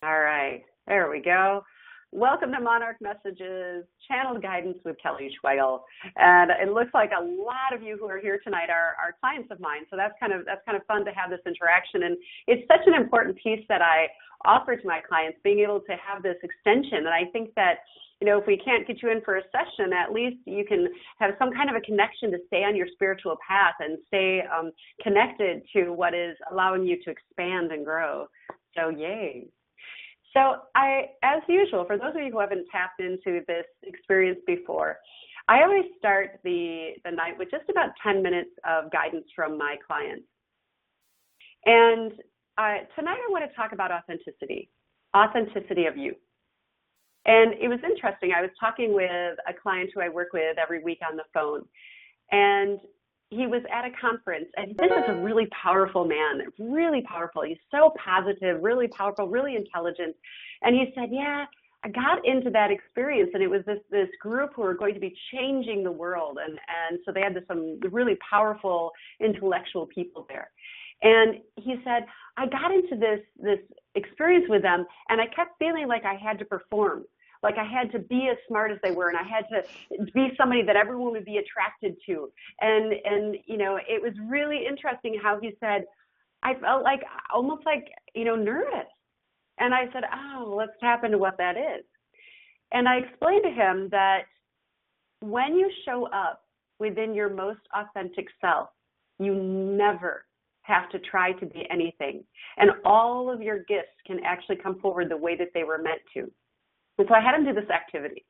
All right, there we go. Welcome to Monarch Messages, channel guidance with Kelly Schwegel. And it looks like a lot of you who are here tonight are clients of mine. So that's kind of fun to have this interaction. And it's such an important piece that I offer to my clients, being able to have this extension. And I think that, if we can't get you in for a session, at least you can have some kind of a connection to stay on your spiritual path and stay connected to what is allowing you to expand and grow. So yay. So as usual, for those of you who haven't tapped into this experience before, I always start the night with just about 10 minutes of guidance from my clients. And tonight I want to talk about authenticity of you. And it was interesting. I was talking with a client who I work with every week on the phone, and he was at a conference, and this is a really powerful man, really powerful. He's so positive, really powerful, really intelligent. And he said, yeah, I got into that experience, and it was this group who were going to be changing the world. And so they had some really powerful intellectual people there. And he said, I got into this experience with them, and I kept feeling like I had to perform. Like I had to be as smart as they were, and I had to be somebody that everyone would be attracted to. And it was really interesting how he said, I felt like almost like, nervous. And I said, let's tap into what that is. And I explained to him that when you show up within your most authentic self, you never have to try to be anything. And all of your gifts can actually come forward the way that they were meant to. And so I had him do this activity.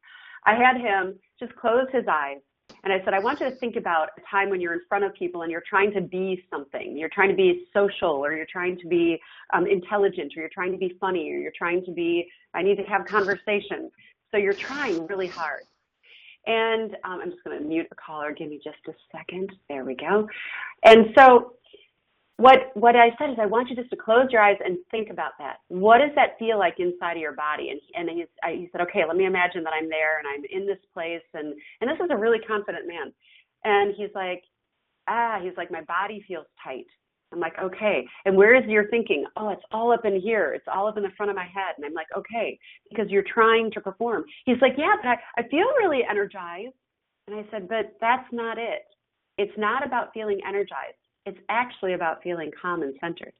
I had him just close his eyes, and I said, I want you to think about a time when you're in front of people and you're trying to be something. You're trying to be social, or you're trying to be intelligent, or you're trying to be funny, or you're trying to be, I need to have conversation. So you're trying really hard. And I'm just going to mute the caller. Give me just a second. There we go. And so what I said is, I want you just to close your eyes and think about that. What does that feel like inside of your body? And he said, okay, let me imagine that I'm there and I'm in this place. And this is a really confident man. And he's like, my body feels tight. I'm like, okay. And where is your thinking? Oh, it's all up in here. It's all up in the front of my head. And I'm like, okay, because you're trying to perform. He's like, yeah, but I feel really energized. And I said, but that's not it. It's not about feeling energized. It's actually about feeling calm and centered.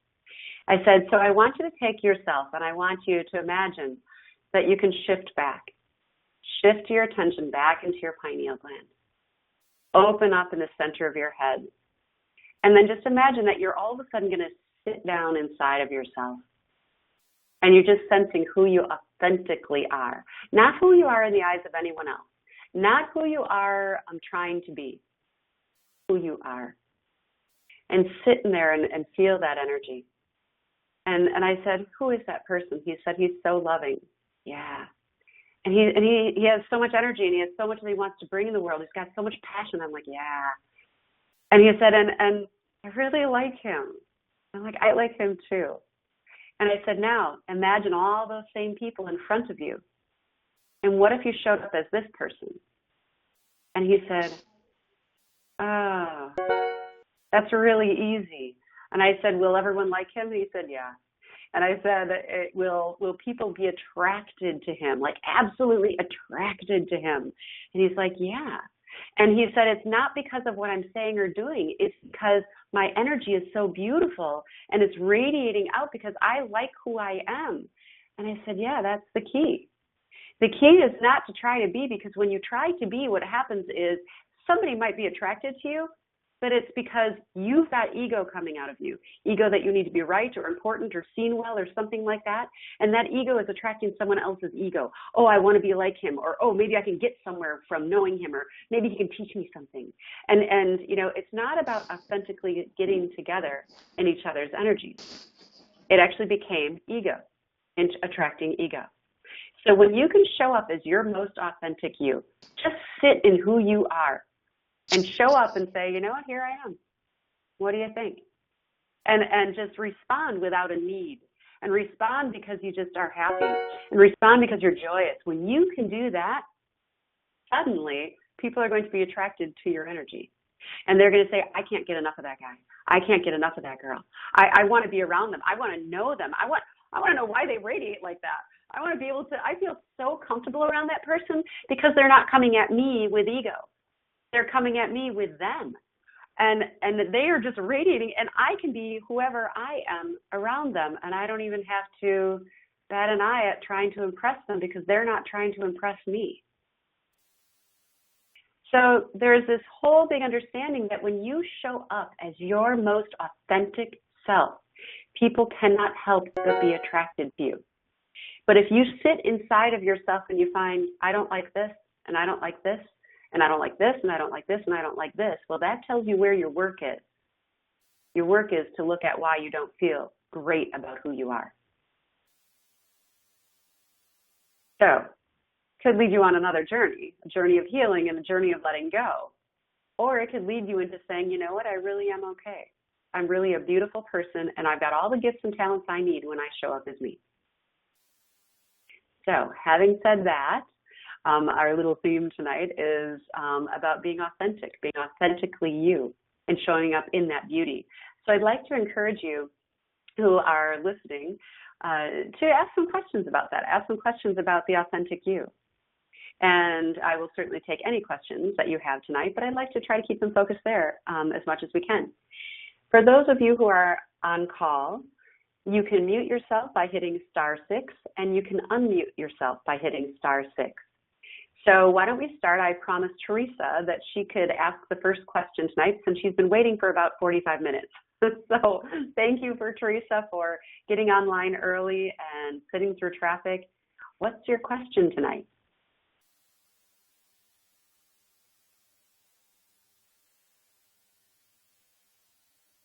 I said, so I want you to take yourself, and I want you to imagine that you can shift back. Shift your attention back into your pineal gland. Open up in the center of your head. And then just imagine that you're all of a sudden going to sit down inside of yourself. And you're just sensing who you authentically are. Not who you are in the eyes of anyone else. Not who you are trying to be. Who you are. And sit in there and feel that energy. And I said, who is that person? He said, he's so loving. Yeah. And he has so much energy, and he has so much that he wants to bring in the world. He's got so much passion. I'm like, yeah. And he said, and I really like him. I'm like, I like him too. And I said, now imagine all those same people in front of you. And what if you showed up as this person? And he said, that's really easy. And I said, will everyone like him? And he said, yeah. And I said, will people be attracted to him, like absolutely attracted to him? And he's like, yeah. And he said, it's not because of what I'm saying or doing. It's because my energy is so beautiful, and it's radiating out because I like who I am. And I said, yeah, that's the key. The key is not to try to be, because when you try to be, what happens is somebody might be attracted to you, but it's because you've got ego coming out of you. Ego that you need to be right or important or seen well or something like that. And that ego is attracting someone else's ego. Oh, I want to be like him. Or, oh, maybe I can get somewhere from knowing him. Or maybe he can teach me something. And it's not about authentically getting together in each other's energies. It actually became ego, and attracting ego. So when you can show up as your most authentic you, just sit in who you are. And show up and say, you know what, here I am. What do you think? And just respond without a need. And respond because you just are happy. And respond because you're joyous. When you can do that, suddenly people are going to be attracted to your energy. And they're going to say, I can't get enough of that guy. I can't get enough of that girl. I want to be around them. I want to know them. I want to know why they radiate like that. I want to be able to, I feel so comfortable around that person because they're not coming at me with ego. They're coming at me with them. And they are just radiating, and I can be whoever I am around them, and I don't even have to bat an eye at trying to impress them because they're not trying to impress me. So there's this whole big understanding that when you show up as your most authentic self, people cannot help but be attracted to you. But if you sit inside of yourself and you find, I don't like this, and I don't like this, and I don't like this, and I don't like this, and I don't like this, well, that tells you where your work is. Your work is to look at why you don't feel great about who you are. So, could lead you on another journey, a journey of healing and a journey of letting go. Or it could lead you into saying, you know what, I really am okay. I'm really a beautiful person, and I've got all the gifts and talents I need when I show up as me. So, having said that, our little theme tonight is about being authentically you, and showing up in that beauty. So I'd like to encourage you who are listening to ask some questions about that. Ask some questions about the authentic you. And I will certainly take any questions that you have tonight, but I'd like to try to keep them focused there as much as we can. For those of you who are on call, you can mute yourself by hitting *6, and you can unmute yourself by hitting *6. So why don't we start? I promised Teresa that she could ask the first question tonight since she's been waiting for about 45 minutes. So thank you for Teresa for getting online early and sitting through traffic. What's your question tonight?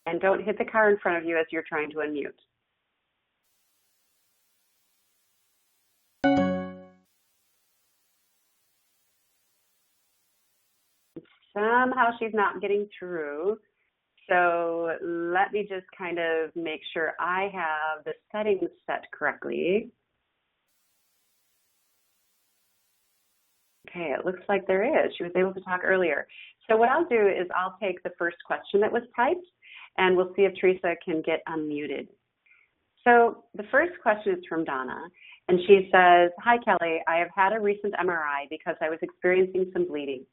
And don't hit the car in front of you as you're trying to unmute. Somehow she's not getting through. So let me just kind of make sure I have the settings set correctly. Okay, it looks like there is. She was able to talk earlier. So what I'll do is I'll take the first question that was typed, and we'll see if Teresa can get unmuted. So the first question is from Donna, and she says, "Hi, Kelly. I have had a recent MRI because I was experiencing some bleeding.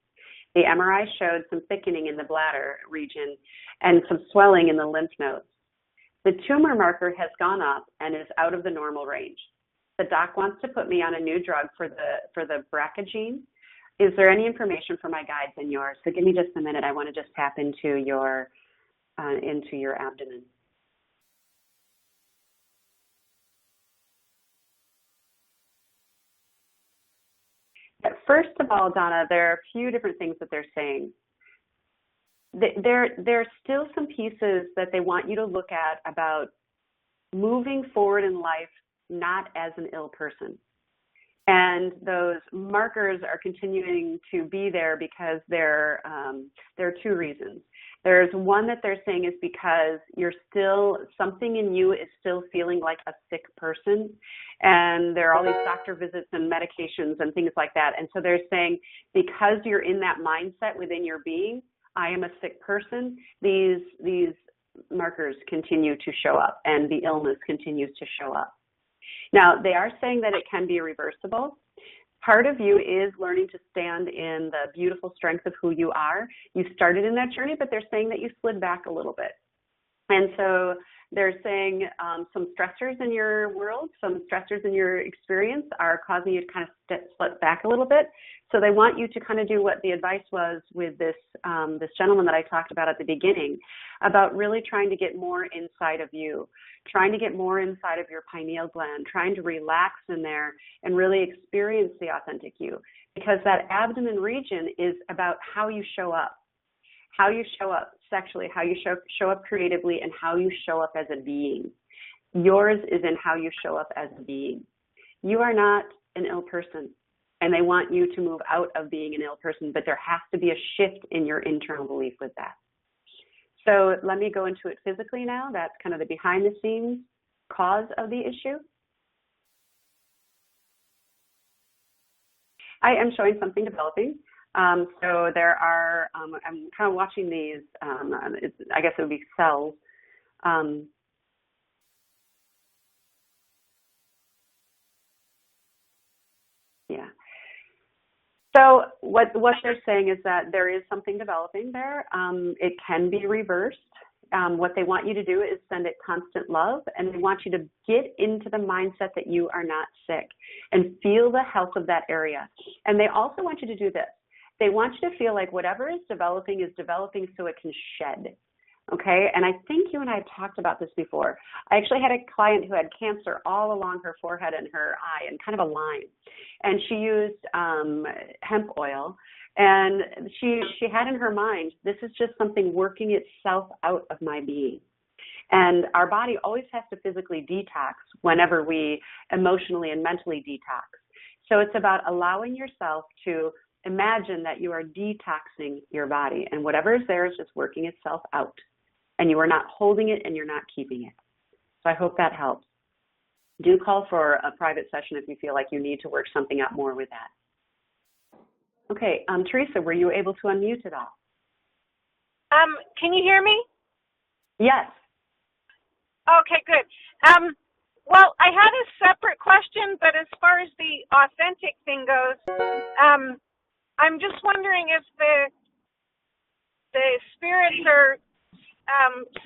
The MRI showed some thickening in the bladder region and some swelling in the lymph nodes. The tumor marker has gone up and is out of the normal range. The doc wants to put me on a new drug for the BRCA gene. Is there any information for my guides and yours?" So give me just a minute. I want to just tap into your abdomen. But first of all, Donna, there are a few different things that they're saying. There are still some pieces that they want you to look at about moving forward in life not as an ill person. And those markers are continuing to be there because there are two reasons. There's one that they're saying is because something in you is still feeling like a sick person, and there are all these doctor visits and medications and things like that. And so they're saying because you're in that mindset within your being, I am a sick person, these markers continue to show up and the illness continues to show up. Now, they are saying that it can be reversible. Part of you is learning to stand in the beautiful strength of who you are. You started in that journey, but they're saying that you slid back a little bit. And so they're saying some stressors in your world, some stressors in your experience are causing you to kind of slip back a little bit. So they want you to kind of do what the advice was with this gentleman that I talked about at the beginning, about really trying to get more inside of you, trying to get more inside of your pineal gland, trying to relax in there and really experience the authentic you. Because that abdomen region is about how you show up sexually, how you show up creatively, and how you show up as a being. Yours is in how you show up as a being. You are not an ill person, and they want you to move out of being an ill person, but there has to be a shift in your internal belief with that. So let me go into it physically now. That's kind of the behind-the-scenes cause of the issue. I am showing something developing. So there are, I'm kind of watching these, I guess it would be cells. So what they're saying is that there is something developing there. It can be reversed. What they want you to do is send it constant love, and they want you to get into the mindset that you are not sick and feel the health of that area. And they also want you to do this. They want you to feel like whatever is developing so it can shed. Okay, and I think you and I have talked about this before. I actually had a client who had cancer all along her forehead and her eye and kind of a line. And she used hemp oil. And she had in her mind, this is just something working itself out of my being. And our body always has to physically detox whenever we emotionally and mentally detox. So it's about allowing yourself to imagine that you are detoxing your body, and whatever is there is just working itself out. And you are not holding it and you're not keeping it. So I hope that helps. Do call for a private session if you feel like you need to work something out more with that. Okay, Teresa, were you able to unmute at all? Can you hear me? Yes. Okay, good. Well, I had a separate question, but as far as the authentic thing goes, I'm just wondering if the spirits are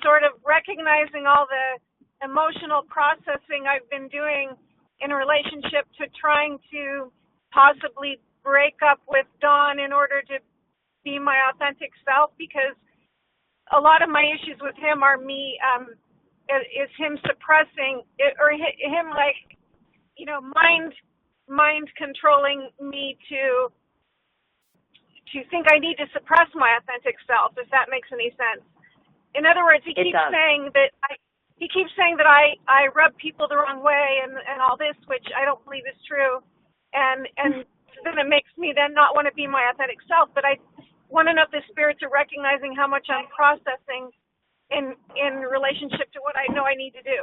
sort of recognizing all the emotional processing I've been doing in relationship to trying to possibly break up with Don in order to be my authentic self, because a lot of my issues with him are me, is him suppressing it, or him like, mind controlling me to think I need to suppress my authentic self, if that makes any sense. In other words, he keeps saying that I rub people the wrong way and all this, which I don't believe is true. And then it makes me then not want to be my authentic self. But I want to know if the spirits are recognizing how much I'm processing in relationship to what I know I need to do.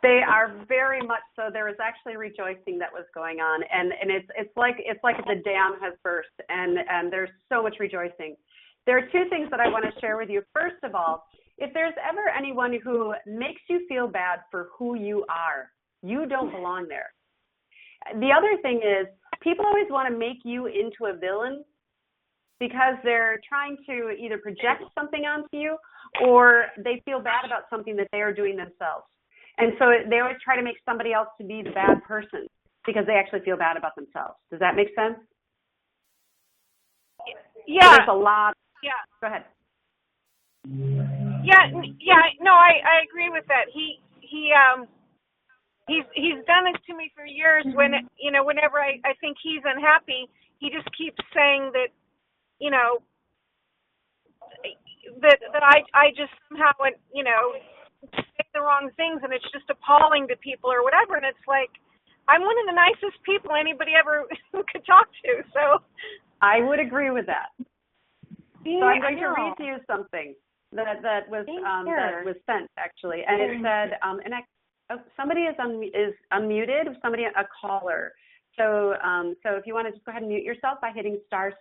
They are very much so. There was actually rejoicing that was going on, and it's like the dam has burst, and there's so much rejoicing. There are two things that I want to share with you. First of all, if there's ever anyone who makes you feel bad for who you are, you don't belong there. The other thing is, people always want to make you into a villain because they're trying to either project something onto you or they feel bad about something that they are doing themselves. And so they always try to make somebody else to be the bad person because they actually feel bad about themselves. Does that make sense? Yeah. So there's a lot. Yeah. Go ahead. Yeah. No, I agree with that. He's done this to me for years. Whenever I think he's unhappy, he just keeps saying that, that I just somehow, say the wrong things, and it's just appalling to people or whatever. And it's like, I'm one of the nicest people anybody ever could talk to. So I would agree with that. Yeah, so I'm going to read to you something that was sent actually, and it said, somebody is unmuted. Somebody, a caller. So if you want to just go ahead and mute yourself by hitting *6.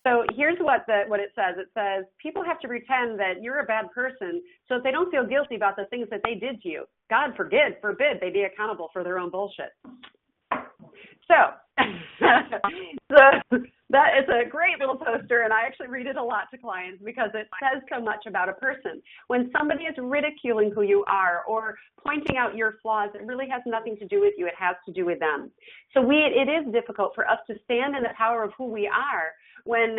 So here's what it says. It says, people have to pretend that you're a bad person so that they don't feel guilty about the things that they did to you. God forbid they be accountable for their own bullshit. So that is a great little poster, and I actually read it a lot to clients because it says so much about a person. When somebody is ridiculing who you are or pointing out your flaws, it really has nothing to do with you. It has to do with them. So it is difficult for us to stand in the power of who we are when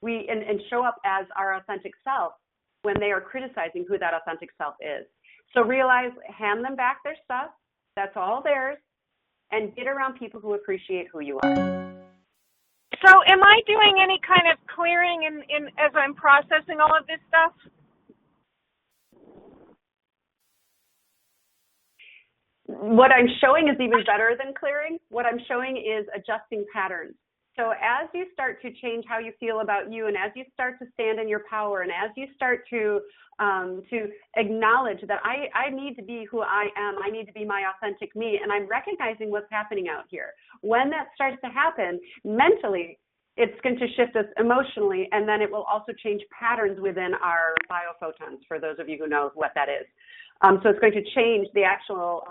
we show up as our authentic self when they are criticizing who that authentic self is. So realize, hand them back their stuff. That's all theirs, and get around people who appreciate who you are. So am I doing any kind of clearing in as I'm processing all of this stuff? What I'm showing is even better than clearing. What I'm showing is adjusting patterns. So as you start to change how you feel about you, and as you start to stand in your power, and as you start to acknowledge that I need to be who I am, I need to be my authentic me, and I'm recognizing what's happening out here. When that starts to happen, mentally, it's going to shift us emotionally, and then it will also change patterns within our biophotons, for those of you who know what that is. So it's going to change the actual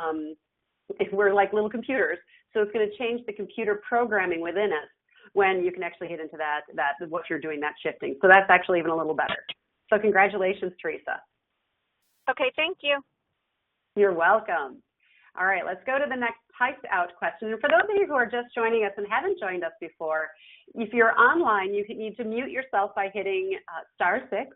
we're like little computers, so it's going to change the computer programming within us when you can actually hit into that what you're doing, that shifting. So that's actually even a little better. So congratulations, Teresa. Okay, thank you. You're welcome. All right, let's go to the next typed out question. And for those of you who are just joining us and haven't joined us before, if you're online, you need to mute yourself by hitting *6,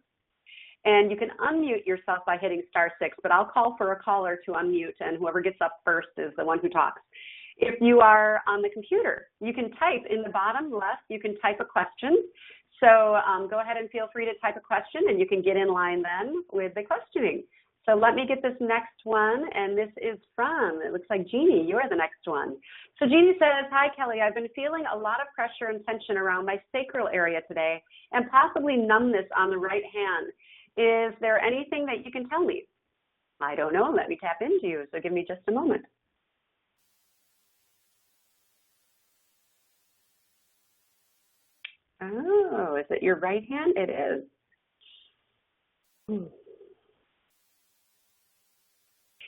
and you can unmute yourself by hitting *6, but I'll call for a caller to unmute, and whoever gets up first is the one who talks. If you are on the computer, you can type in the bottom left, you can type a question. So go ahead and feel free to type a question, and you can get in line then with the questioning. So let me get this next one, and this is from, it looks like Jeannie, you're the next one. So Jeannie says, hi Kelly, I've been feeling a lot of pressure and tension around my sacral area today and possibly numbness on the right hand. Is there anything that you can tell me? I don't know, let me tap into you, so give me just a moment. Oh, is it your right hand? It is.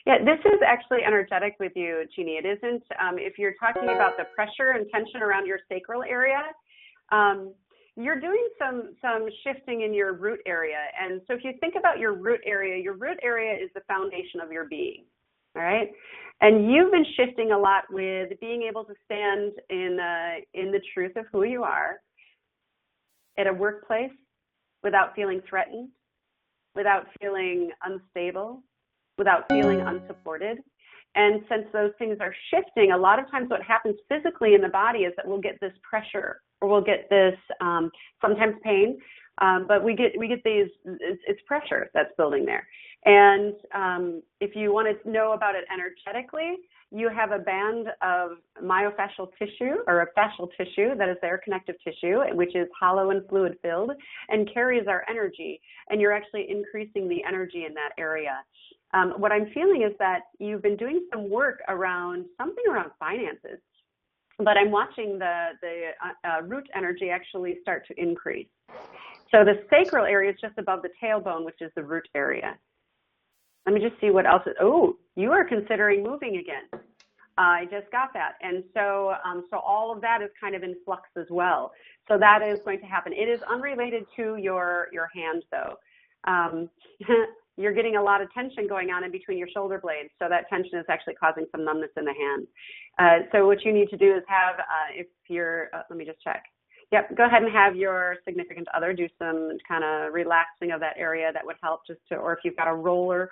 Yeah, this is actually energetic with you, Jeannie. It isn't, if you're talking about the pressure and tension around your sacral area, you're doing some shifting in your root area. And so if you think about your root area is the foundation of your being, all right? And you've been shifting a lot with being able to stand in the truth of who you are at a workplace without feeling threatened, without feeling unstable, without feeling unsupported. And since those things are shifting, a lot of times what happens physically in the body is that we'll get this pressure, or we'll get this sometimes pain, but we get these, it's pressure that's building there. And if you want to know about it energetically, you have a band of myofascial tissue, or a fascial tissue that is there, connective tissue, which is hollow and fluid filled and carries our energy. And you're actually increasing the energy in that area. What I'm feeling is that you've been doing some work around something around finances, but I'm watching the root energy actually start to increase. So the sacral area is just above the tailbone, which is the root area. Let me just see what else. Oh, you are considering moving again. I just got that. And so all of that is kind of in flux as well. So that is going to happen. It is unrelated to your hand, though. You're getting a lot of tension going on in between your shoulder blades. So that tension is actually causing some numbness in the hand. So what you need to do is have, if you're, let me just check. Yep, go ahead and have your significant other do some kind of relaxing of that area. That would help just to, or if you've got a roll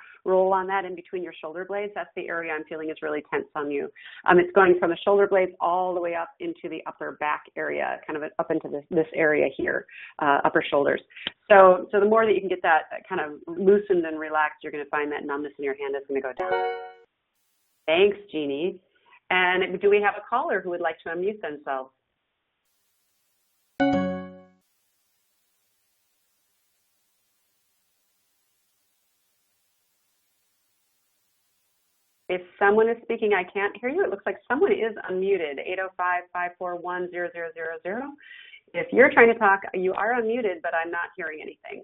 on that in between your shoulder blades, that's the area I'm feeling is really tense on you. It's going from the shoulder blades all the way up into the upper back area, kind of up into this area here, upper shoulders. So the more that you can get that kind of loosened and relaxed, you're going to find that numbness in your hand is going to go down. Thanks, Jeannie. And do we have a caller who would like to unmute themselves? If someone is speaking, I can't hear you. It looks like someone is unmuted, 805-541-0000. If you're trying to talk, you are unmuted, but I'm not hearing anything.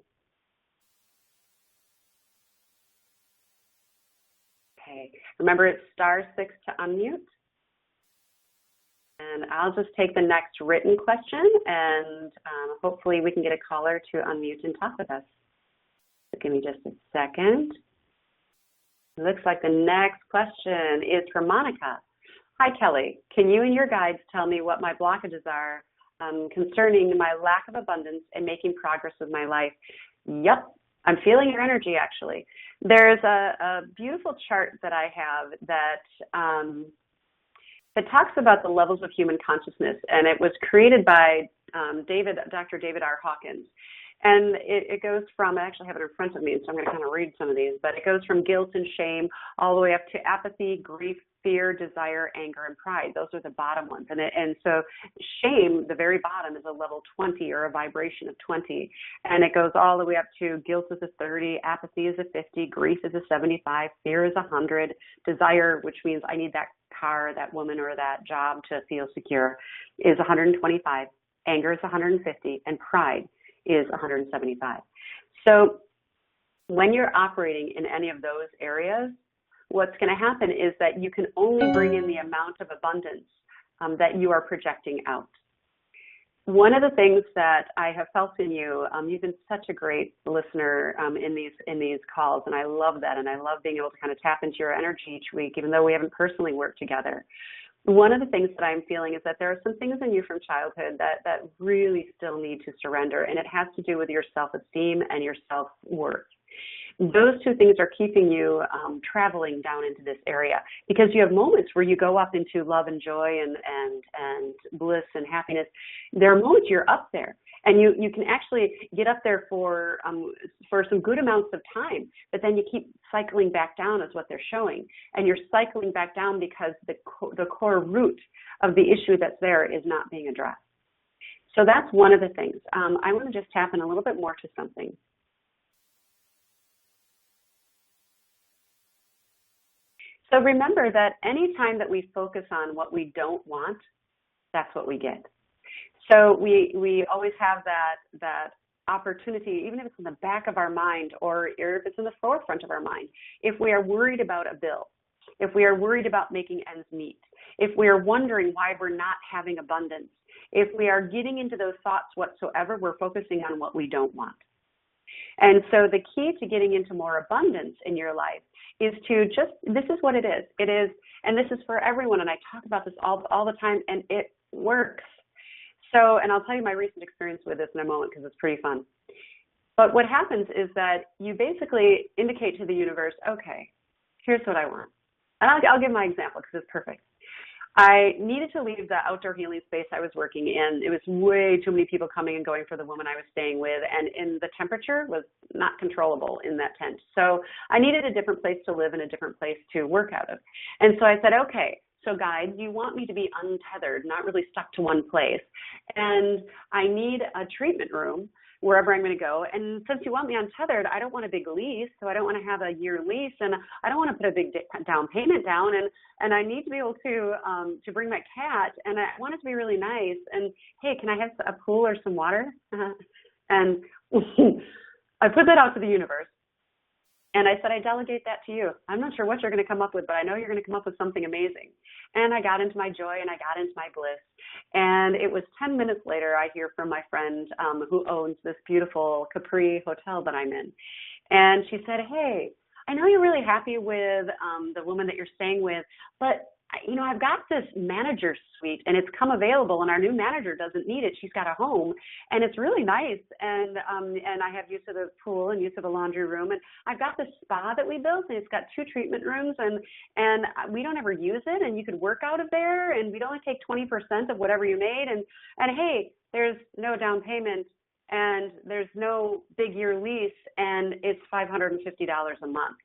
Okay, remember it's *6 to unmute. And I'll just take the next written question, and hopefully we can get a caller to unmute and talk with us. So give me just a second. It looks like the next question is from Monica. Hi, Kelly. Can you and your guides tell me what my blockages are concerning my lack of abundance and making progress with my life? Yep, I'm feeling your energy, actually. There's a beautiful chart that I have that talks about the levels of human consciousness, and it was created by Dr. David R. Hawkins. And it goes from, I actually have it in front of me, so I'm going to kind of read some of these, but it goes from guilt and shame all the way up to apathy, grief, fear, desire, anger, and pride. Those are the bottom ones. And so shame, the very bottom, is a level 20 or a vibration of 20. And it goes all the way up to guilt is a 30, apathy is a 50, grief is a 75, fear is 100, desire, which means I need that car, that woman, or that job to feel secure, is 125, anger is 150, and pride is 175. So when you're operating in any of those areas, what's going to happen is that you can only bring in the amount of abundance that you are projecting out. One of the things that I have felt in you, you've been such a great listener in these calls, and I love that, and I love being able to kind of tap into your energy each week, even though we haven't personally worked together. One of the things that I'm feeling is that there are some things in you from childhood that really still need to surrender, and it has to do with your self-esteem and your self-worth. Those two things are keeping you traveling down into this area, because you have moments where you go up into love and joy and bliss and happiness. There are moments you're up there, and you can actually get up there for some good amounts of time, but then you keep cycling back down is what they're showing. And you're cycling back down because the core root of the issue that's there is not being addressed. So that's one of the things. I want to just tap in a little bit more to something. So remember that any time that we focus on what we don't want, that's what we get. So we always have that opportunity, even if it's in the back of our mind or if it's in the forefront of our mind. If we are worried about a bill, if we are worried about making ends meet, if we are wondering why we're not having abundance, if we are getting into those thoughts whatsoever, we're focusing on what we don't want. And so the key to getting into more abundance in your life is to this is what it is. It is, and this is for everyone, and I talk about this all the time, and it works. So, and I'll tell you my recent experience with this in a moment because it's pretty fun. But what happens is that you basically indicate to the universe, okay, here's what I want. And I'll give my example because it's perfect. I needed to leave the outdoor healing space I was working in. It was way too many people coming and going for the woman I was staying with, and the temperature was not controllable in that tent. So I needed a different place to live and a different place to work out of. And so I said, okay, so guide, you want me to be untethered, not really stuck to one place. And I need a treatment room wherever I'm going to go. And since you want me untethered, I don't want a big lease, so I don't want to have a year lease, and I don't want to put a big down payment down, and I need to be able to bring my cat, and I want it to be really nice. And hey, can I have a pool or some water? And I put that out to the universe. And I said, I delegate that to you. I'm not sure what you're going to come up with, but I know you're going to come up with something amazing. And I got into my joy and I got into my bliss. And it was 10 minutes later, I hear from my friend who owns this beautiful Capri hotel that I'm in. And she said, hey, I know you're really happy with the woman that you're staying with, but I've got this manager suite and it's come available, and our new manager doesn't need it. She's got a home and it's really nice. And I have use of the pool and use of the laundry room. And I've got this spa that we built, and it's got 2 treatment rooms, and we don't ever use it. And you could work out of there, and we'd only take 20% of whatever you made. And hey, there's no down payment and there's no big year lease, and it's $550 a month.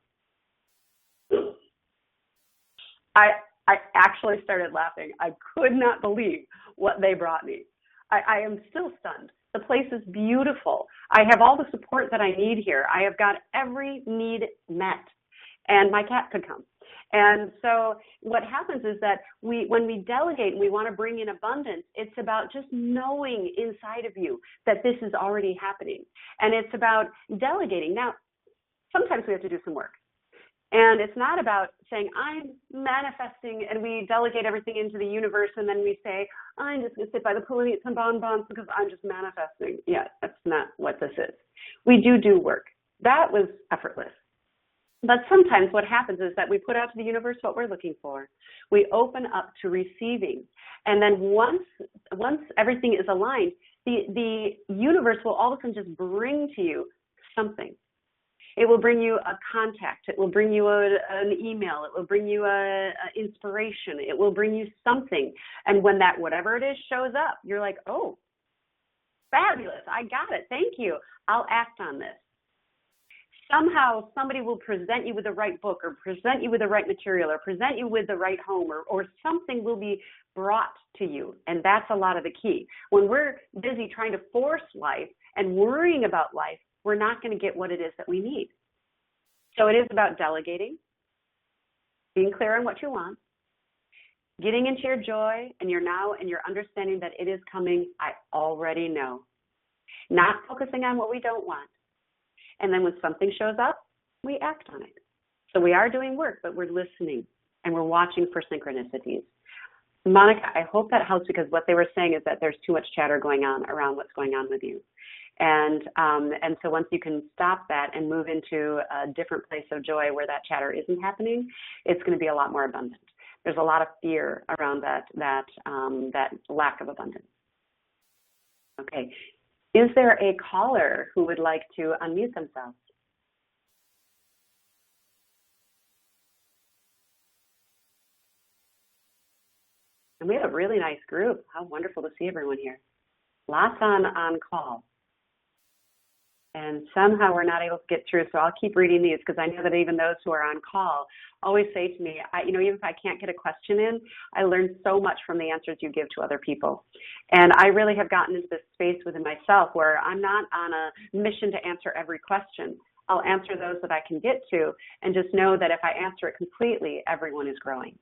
I actually started laughing. I could not believe what they brought me. I am still stunned. The place is beautiful. I have all the support that I need here. I have got every need met, and my cat could come. And so what happens is that when we delegate and we want to bring in abundance, it's about just knowing inside of you that this is already happening. And it's about delegating. Now, sometimes we have to do some work. And it's not about saying, I'm manifesting, and we delegate everything into the universe, and then we say, I'm just going to sit by the pool and eat some bonbons because I'm just manifesting. Yeah, that's not what this is. We do work. That was effortless. But sometimes what happens is that we put out to the universe what we're looking for. We open up to receiving. And then once everything is aligned, the universe will all of a sudden just bring to you something. It will bring you a contact. It will bring you an email. It will bring you a inspiration. It will bring you something. And when that whatever it is shows up, you're like, oh, fabulous. I got it. Thank you. I'll act on this. Somehow somebody will present you with the right book, or present you with the right material, or present you with the right home, or something will be brought to you. And that's a lot of the key. When we're busy trying to force life and worrying about life, we're not going to get what it is that we need. So it is about delegating, being clear on what you want, getting into your joy and your now, and your understanding that it is coming. I already know. Not focusing on what we don't want. And then when something shows up, we act on it. So we are doing work, but we're listening and we're watching for synchronicities. Monica, I hope that helps, because what they were saying is that there's too much chatter going on around what's going on with you. And so once you can stop that and move into a different place of joy where that chatter isn't happening, it's going to be a lot more abundant. There's a lot of fear around that lack of abundance. Okay. Is there a caller who would like to unmute themselves? And we have a really nice group. How wonderful to see everyone here. Lots on call. And somehow we're not able to get through, so I'll keep reading these, because I know that even those who are on call always say to me, even if I can't get a question in, I learn so much from the answers you give to other people. And I really have gotten into this space within myself where I'm not on a mission to answer every question. I'll answer those that I can get to, and just know that if I answer it completely, everyone is growing.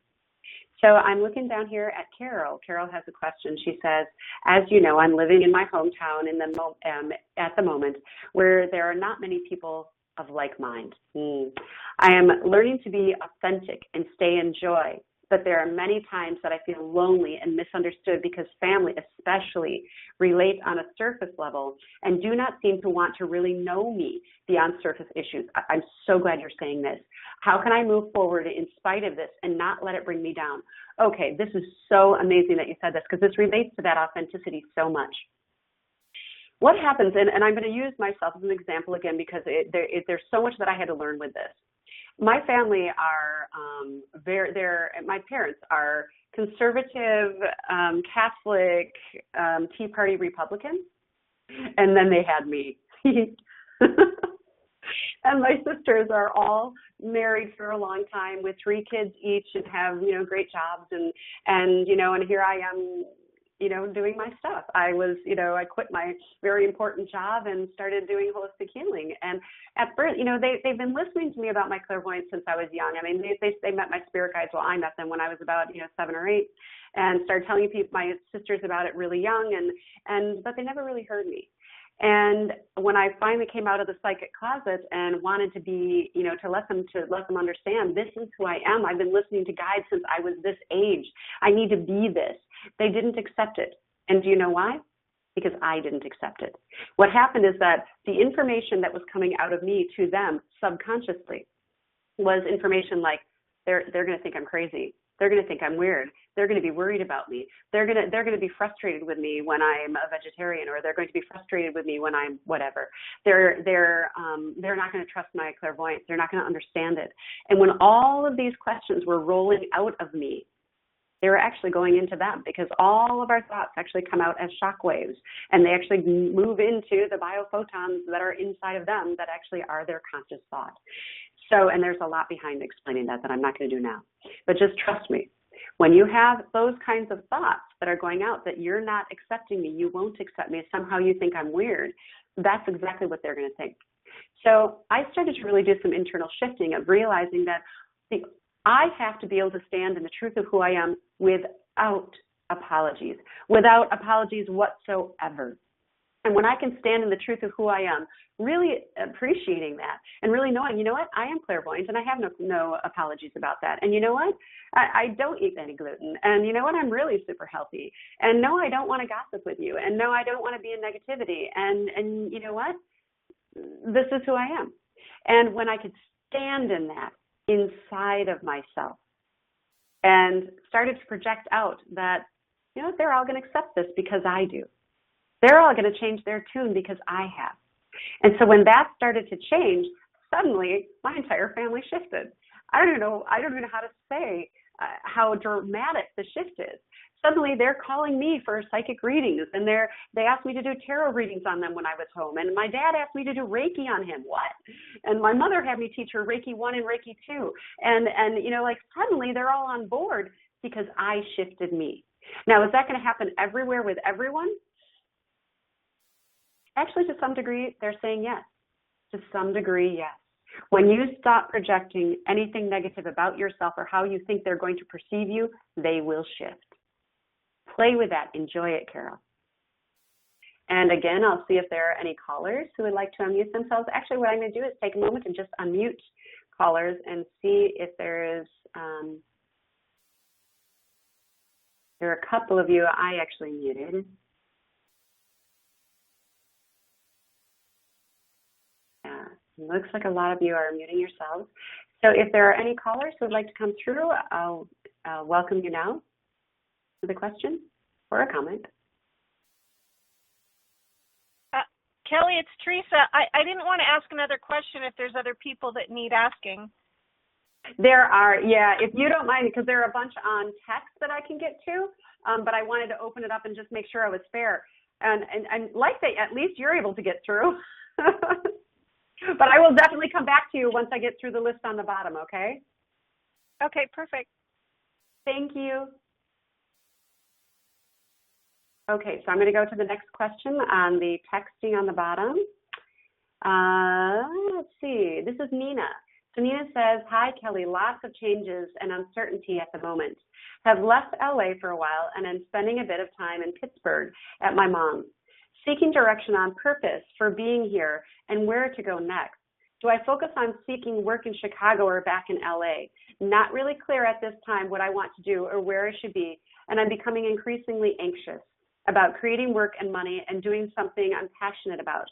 So I'm looking down here at Carol. Carol has a question. She says, as you know, I'm living in my hometown at the moment where there are not many people of like mind. I am learning to be authentic and stay in joy, but there are many times that I feel lonely and misunderstood because family especially relate on a surface level and do not seem to want to really know me beyond surface issues. I'm so glad you're saying this. How can I move forward in spite of this and not let it bring me down? Okay, this is so amazing that you said this, because this relates to that authenticity so much. What happens, and I'm going to use myself as an example again, because there's so much that I had to learn with this. My family are my parents are conservative, Catholic, Tea Party Republican, and then they had me. And my sisters are all married for a long time with 3 kids each and have, great jobs, and here I am, doing my stuff. I quit my very important job and started doing holistic healing. And at first, they've been listening to me about my clairvoyance since I was young. I mean, they met my spirit guides. Well, I met them when I was about, 7 or 8, and started telling my sisters about it really young, but they never really heard me. And when I finally came out of the psychic closet and wanted to be, to let them understand, this is who I am. I've been listening to guides since I was this age. I need to be this. They didn't accept it. And do you know why? Because I didn't accept it. What happened is that the information that was coming out of me to them subconsciously was information like, they're going to think I'm crazy. They're going to think I'm weird. They're going to be worried about me. They're going to be frustrated with me when I'm a vegetarian, or they're going to be frustrated with me when I'm whatever. They're not going to trust my clairvoyance. They're not going to understand it. And when all of these questions were rolling out of me, they were actually going into them, because all of our thoughts actually come out as shock waves, and they actually move into the biophotons that are inside of them that actually are their conscious thought. So, and there's a lot behind explaining that I'm not going to do now. But just trust me, when you have those kinds of thoughts that are going out, that you're not accepting me, you won't accept me, somehow you think I'm weird, that's exactly what they're going to think. So I started to really do some internal shifting of realizing that I have to be able to stand in the truth of who I am without apologies whatsoever. And when I can stand in the truth of who I am, really appreciating that and really knowing, you know what, I am clairvoyant and I have no apologies about that. And you know what, I don't eat any gluten. And you know what, I'm really super healthy. And no, I don't want to gossip with you. And no, I don't want to be in negativity. And you know what, this is who I am. And when I could stand in that inside of myself and started to project out that, you know, they're all going to accept this because I do. They're all going to change their tune because I have. And so when that started to change, suddenly my entire family shifted. I don't even know how to say how dramatic the shift is. Suddenly they're calling me for psychic readings, and they asked me to do tarot readings on them when I was home. And my dad asked me to do Reiki on him. What? And my mother had me teach her Reiki 1 and Reiki 2. And you know, like suddenly they're all on board because I shifted me. Now, is that going to happen everywhere with everyone? Actually, to some degree, they're saying yes. To some degree, yes. When you stop projecting anything negative about yourself or how you think they're going to perceive you, they will shift. Play with that. Enjoy it, Carol. And again, I'll see if there are any callers who would like to unmute themselves. Actually, what I'm going to do is take a moment and just unmute callers and see if there is, there are a couple of you I actually muted. Yeah, looks like a lot of you are muting yourselves. So if there are any callers who would like to come through, I'll welcome you now with a question or a comment. Kelly, it's Teresa. I didn't want to ask another question if there's other people that need asking. There are, yeah, if you don't mind, because there are a bunch on text that I can get to, but I wanted to open it up and just make sure I was fair. And like that, at least you're able to get through. But I will definitely come back to you once I get through the list on the bottom, okay? Okay, perfect. Thank you. Okay, so I'm going to go to the next question on the texting on the bottom. Let's see, this is Nina. So Nina says, hi, Kelly, lots of changes and uncertainty at the moment. Have left LA for a while and am spending a bit of time in Pittsburgh at my mom's. Seeking direction on purpose for being here and where to go next. Do I focus on seeking work in Chicago or back in LA? Not really clear at this time what I want to do or where I should be, and I'm becoming increasingly anxious about creating work and money and doing something I'm passionate about.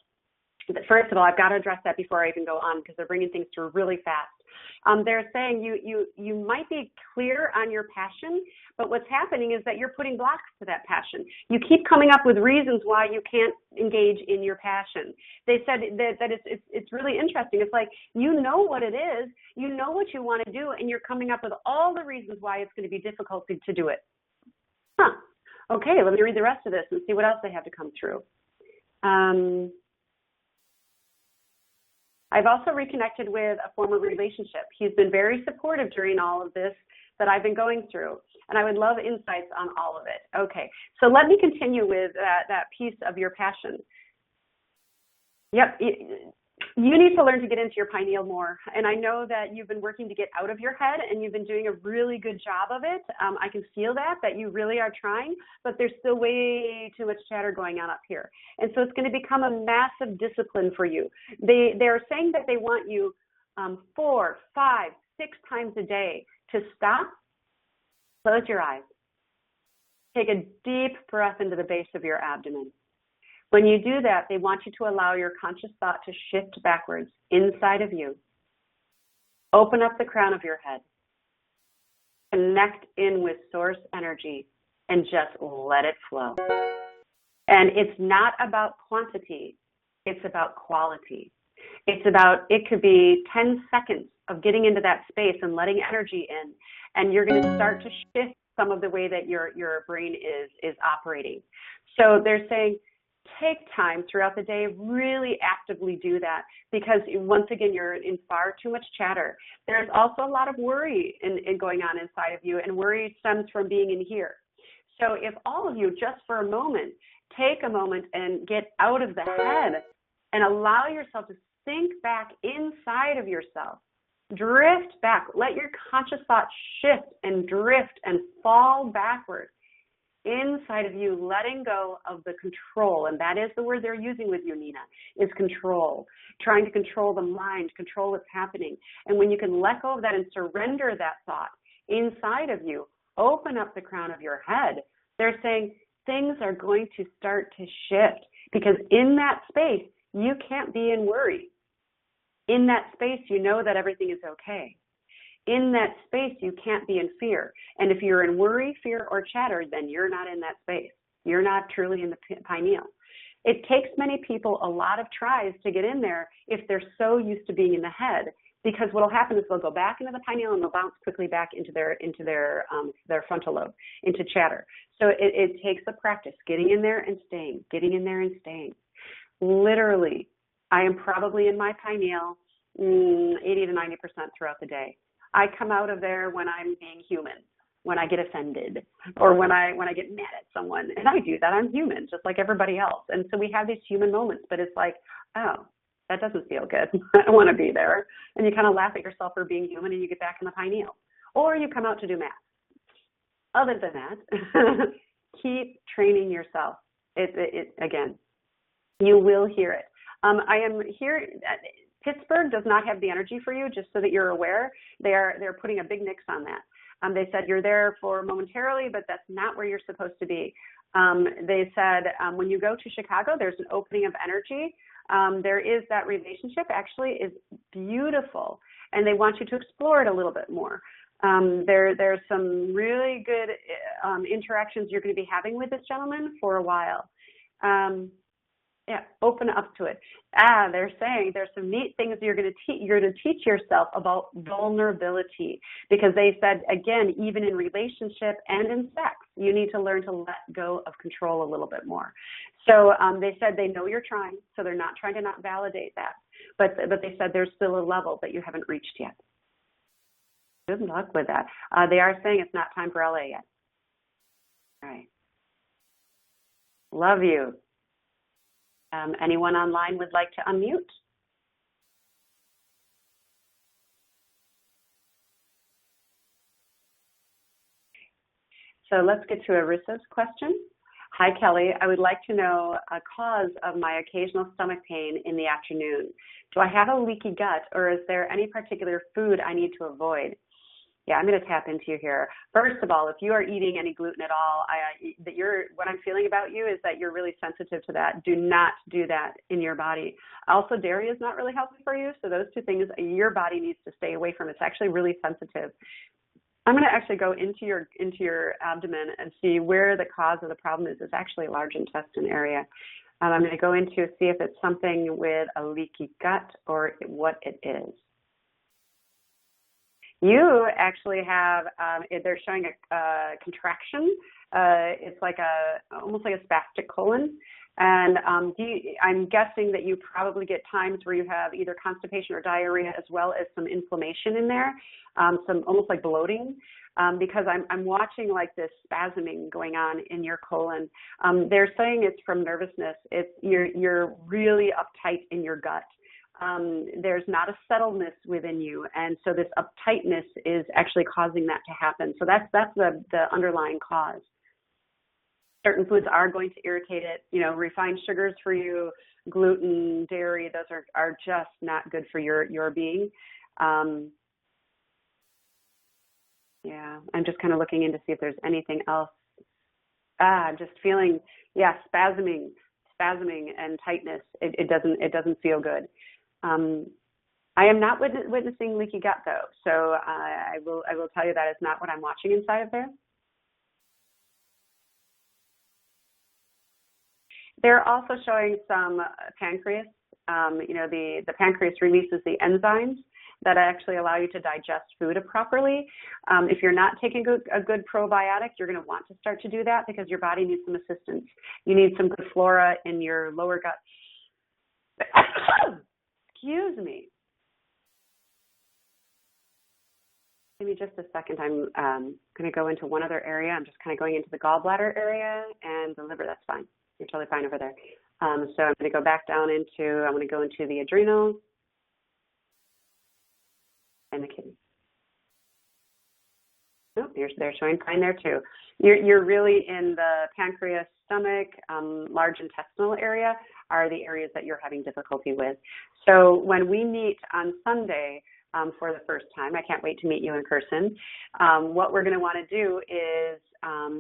But first of all, I've got to address that before I even go on because they're bringing things through really fast. They're saying you might be clear on your passion, but what's happening is that you're putting blocks to that passion. You keep coming up with reasons why you can't engage in your passion. They said that it's really interesting. It's like you know what it is, you know what you want to do, and you're coming up with all the reasons why it's going to be difficult to do it. Huh. Okay, let me read the rest of this and see what else they have to come through. I've also reconnected with a former relationship. He's been very supportive during all of this that I've been going through, and I would love insights on all of it. Okay, so let me continue with that piece of your passion. Yep, you need to learn to get into your pineal more, and I know that you've been working to get out of your head, and you've been doing a really good job of it. I can feel that you really are trying, but there's still way too much chatter going on up here, and so it's going to become a massive discipline for you. They're saying that they want you 4, 5, 6 times a day to stop, close your eyes, take a deep breath into the base of your abdomen. When you do that, they want you to allow your conscious thought to shift backwards inside of you. Open up the crown of your head. Connect in with source energy and just let it flow. And it's not about quantity, it's about quality. It's about, it could be 10 seconds of getting into that space and letting energy in, and you're going to start to shift some of the way that your brain is operating. So they're saying, take time throughout the day, really actively do that, because once again, you're in far too much chatter. There's also a lot of worry in going on inside of you, and worry stems from being in here. So if all of you, just for a moment, take a moment and get out of the head and allow yourself to sink back inside of yourself, drift back, let your conscious thought shift and drift and fall backward. Inside of you, letting go of the control, and that is the word they're using with you, Nina, is control. Trying to control the mind, control what's happening. And when you can let go of that and surrender that thought inside of you, open up the crown of your head, they're saying things are going to start to shift, because in that space, you can't be in worry. In that space, you know that everything is okay. In that space, you can't be in fear. And if you're in worry, fear, or chatter, then you're not in that space. You're not truly in the pineal. It takes many people a lot of tries to get in there if they're so used to being in the head, because what will happen is they'll go back into the pineal and they'll bounce quickly back into their frontal lobe, into chatter. So it takes a practice, getting in there and staying, getting in there and staying. Literally, I am probably in my pineal 80 to 90% throughout the day. I come out of there when I'm being human, when I get offended, or when I get mad at someone. And I do that. I'm human, just like everybody else. And so we have these human moments, but it's like, oh, that doesn't feel good. I don't want to be there. And you kind of laugh at yourself for being human, and you get back in the pineal. Or you come out to do math. Other than that, keep training yourself. Again, you will hear it. I am here. Pittsburgh does not have the energy for you, just so that you're aware. They're putting a big nix on that. They said you're there for momentarily, but that's not where you're supposed to be. They said when you go to Chicago, there's an opening of energy. There is that relationship actually is beautiful, and they want you to explore it a little bit more. There's some really good interactions you're going to be having with this gentleman for a while. Yeah, open up to it. They're saying there's some neat things you're going to teach yourself about vulnerability, because they said, again, even in relationship and in sex, you need to learn to let go of control a little bit more. So they said they know you're trying, so they're not trying to not validate that. But they said there's still a level that you haven't reached yet. Good luck with that. They are saying it's not time for LA yet. All right. Love you. Anyone online would like to unmute? So let's get to Arissa's question. Hi, Kelly. I would like to know a cause of my occasional stomach pain in the afternoon. Do I have a leaky gut, or is there any particular food I need to avoid? Yeah, I'm going to tap into you here. First of all, if you are eating any gluten at all, what I'm feeling about you is that you're really sensitive to that. Do not do that in your body. Also, dairy is not really healthy for you, so those two things your body needs to stay away from. It's actually really sensitive. I'm going to actually go into your abdomen and see where the cause of the problem is. It's actually a large intestine area. I'm going to go into see if it's something with a leaky gut or what it is. You actually have, they're showing a contraction. It's like almost like a spastic colon. And I'm guessing that you probably get times where you have either constipation or diarrhea, as well as some inflammation in there, some almost like bloating, because I'm watching like this spasming going on in your colon. They're saying it's from nervousness. You're really uptight in your gut. There's not a settledness within you, and so this uptightness is actually causing that to happen. So that's the underlying cause. Certain foods are going to irritate it. Refined sugars for you, gluten, dairy, those are just not good for your being. Yeah, I'm just kind of looking in to see if there's anything else. I'm just feeling, spasming and tightness. It doesn't feel good. I am not witnessing leaky gut though, so I will tell you that is not what I'm watching inside of there. They're also showing some pancreas. The pancreas releases the enzymes that actually allow you to digest food properly. If you're not taking a good probiotic, you're going to want to start to do that because your body needs some assistance. You need some good flora in your lower gut. Excuse me. Give me just a second. I'm going to go into one other area. I'm just kind of going into the gallbladder area and the liver. That's fine. You're totally fine over there. So I'm going to go back down I'm going to go into the adrenals and the kidney. Oh, they're showing fine there too. You're really in the pancreas, stomach, large intestinal area are the areas that you're having difficulty with. So when we meet on Sunday for the first time, I can't wait to meet you in person. What we're going to want to do is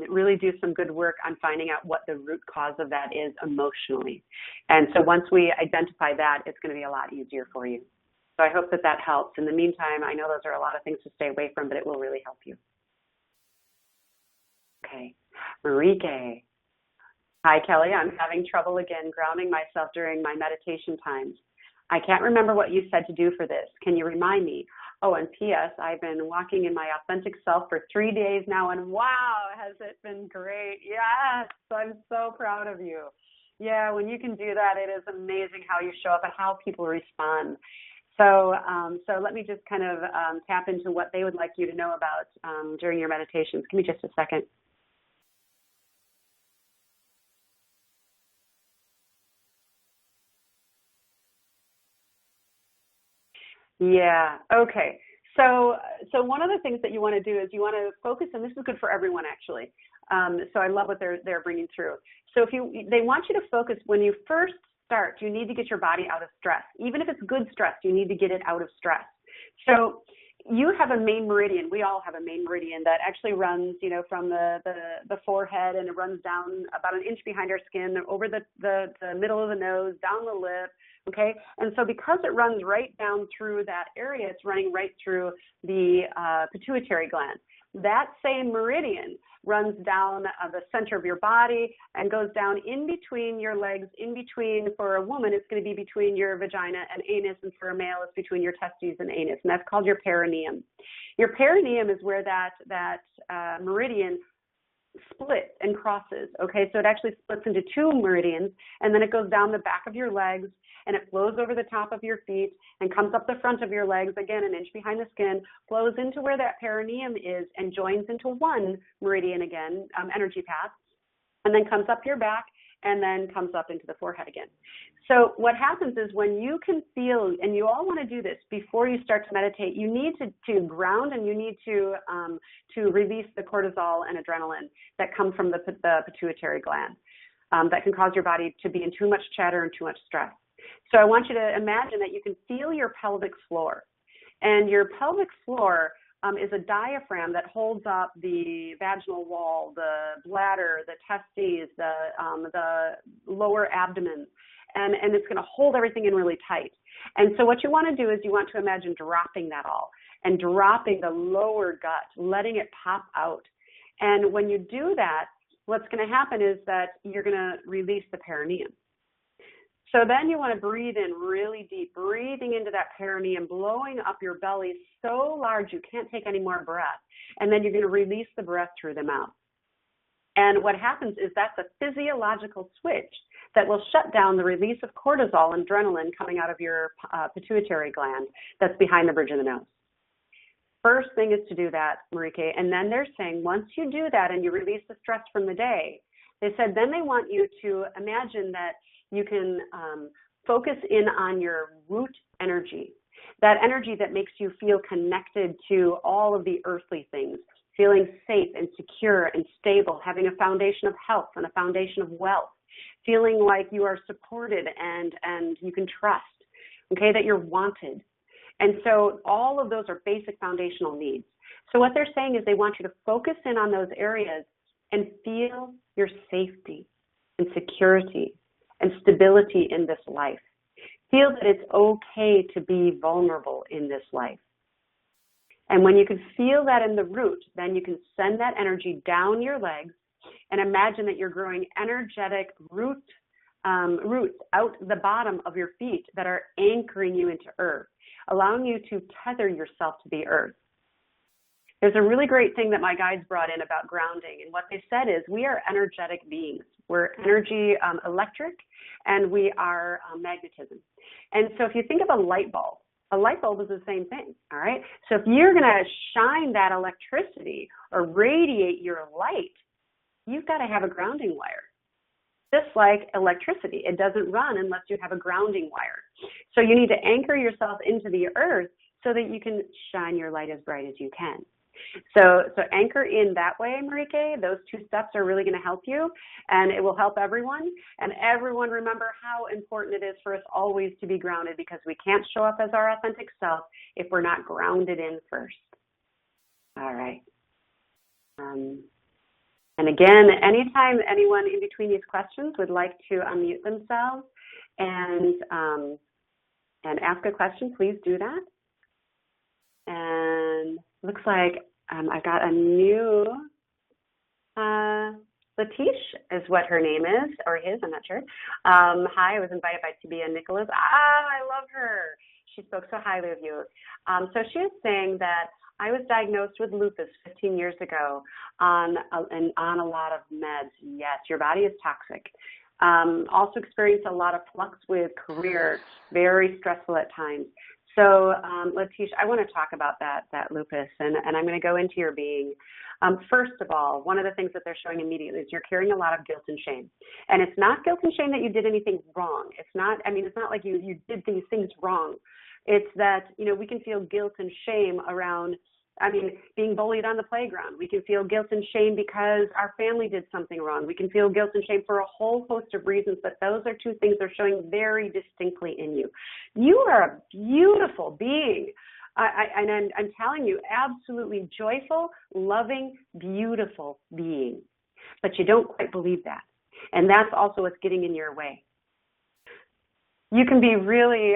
really do some good work on finding out what the root cause of that is emotionally. And so once we identify that, it's going to be a lot easier for you. So I hope that helps. In the meantime, I know those are a lot of things to stay away from, but it will really help you. Okay. Marike. Hi, Kelly. I'm having trouble again grounding myself during my meditation times. I can't remember what you said to do for this. Can you remind me? Oh, and P.S., I've been walking in my authentic self for 3 days now, and wow, has it been great. Yes, I'm so proud of you. Yeah, when you can do that, it is amazing how you show up and how people respond. So let me just kind of tap into what they would like you to know about during your meditations. Give me just a second. Yeah, okay. So one of the things that you want to do is you want to focus, and this is good for everyone actually. So I love what they're bringing through. So they want you to focus when you first start, you need to get your body out of stress. Even if it's good stress, you need to get it out of stress. So you have a main meridian. We all have a main meridian that actually runs, from the forehead, and it runs down about an inch behind our skin, over the middle of the nose, down the lip. Okay, and so because it runs right down through that area, it's running right through the pituitary gland. That same meridian runs down the center of your body and goes down in between your legs, in between, for a woman, it's going to be between your vagina and anus, and for a male, it's between your testes and anus, and that's called your perineum. Your perineum is where that meridian splits and crosses, okay? So it actually splits into two meridians, and then it goes down the back of your legs, and it flows over the top of your feet and comes up the front of your legs, again, an inch behind the skin, flows into where that perineum is and joins into one meridian again, energy path, and then comes up your back and then comes up into the forehead again. So what happens is when you can feel, and you all want to do this before you start to meditate, you need to ground, and you need to release the cortisol and adrenaline that come from the pituitary gland that can cause your body to be in too much chatter and too much stress. So I want you to imagine that you can feel your pelvic floor. And your pelvic floor is a diaphragm that holds up the vaginal wall, the bladder, the testes, the lower abdomen. And it's going to hold everything in really tight. And so what you want to do is you want to imagine dropping that all and dropping the lower gut, letting it pop out. And when you do that, what's going to happen is that you're going to release the perineum. So then you want to breathe in really deep, breathing into that perineum, blowing up your belly so large you can't take any more breath. And then you're going to release the breath through the mouth. And what happens is that's a physiological switch that will shut down the release of cortisol and adrenaline coming out of your pituitary gland that's behind the bridge of the nose. First thing is to do that, Marike. And then they're saying once you do that and you release the stress from the day, they said then they want you to imagine that you can focus in on your root energy, that energy that makes you feel connected to all of the earthly things, feeling safe and secure and stable, having a foundation of health and a foundation of wealth, feeling like you are supported and you can trust, okay, that you're wanted. And so all of those are basic foundational needs. So what they're saying is they want you to focus in on those areas and feel your safety and security and stability in this life. Feel that it's okay to be vulnerable in this life. And when you can feel that in the root, then you can send that energy down your legs and imagine that you're growing energetic roots out the bottom of your feet that are anchoring you into earth, allowing you to tether yourself to the earth. There's a really great thing that my guides brought in about grounding, and what they said is we are energetic beings. We're energy electric, and we are magnetism. And so if you think of a light bulb is the same thing, all right? So if you're going to shine that electricity or radiate your light, you've got to have a grounding wire. Just like electricity, it doesn't run unless you have a grounding wire. So you need to anchor yourself into the earth so that you can shine your light as bright as you can. So anchor in that way, Marike. Those two steps are really going to help you, and it will help everyone. And everyone remember how important it is for us always to be grounded, because we can't show up as our authentic self if we're not grounded in first. All right. And again, anytime anyone in between these questions would like to unmute themselves and ask a question, please do that. And looks like I got a new Latish is what her name is, or his, I'm not sure. Hi, I was invited by Tabia Nicholas. I love her. She spoke so highly of you. So she is saying that I was diagnosed with lupus 15 years ago on a lot of meds. Yes, your body is toxic. Also experienced a lot of flux with career, very stressful at times. So, Latish, I want to talk about that lupus, and I'm going to go into your being. First of all, one of the things that they're showing immediately is you're carrying a lot of guilt and shame. And it's not guilt and shame that you did anything wrong. It's not like you did these things wrong. It's that, we can feel guilt and shame around I mean, being bullied on the playground. We can feel guilt and shame because our family did something wrong. We can feel guilt and shame for a whole host of reasons, but those are two things that are showing very distinctly in you. You are a beautiful being. And I'm telling you, absolutely joyful, loving, beautiful being. But you don't quite believe that. And that's also what's getting in your way. You can be really,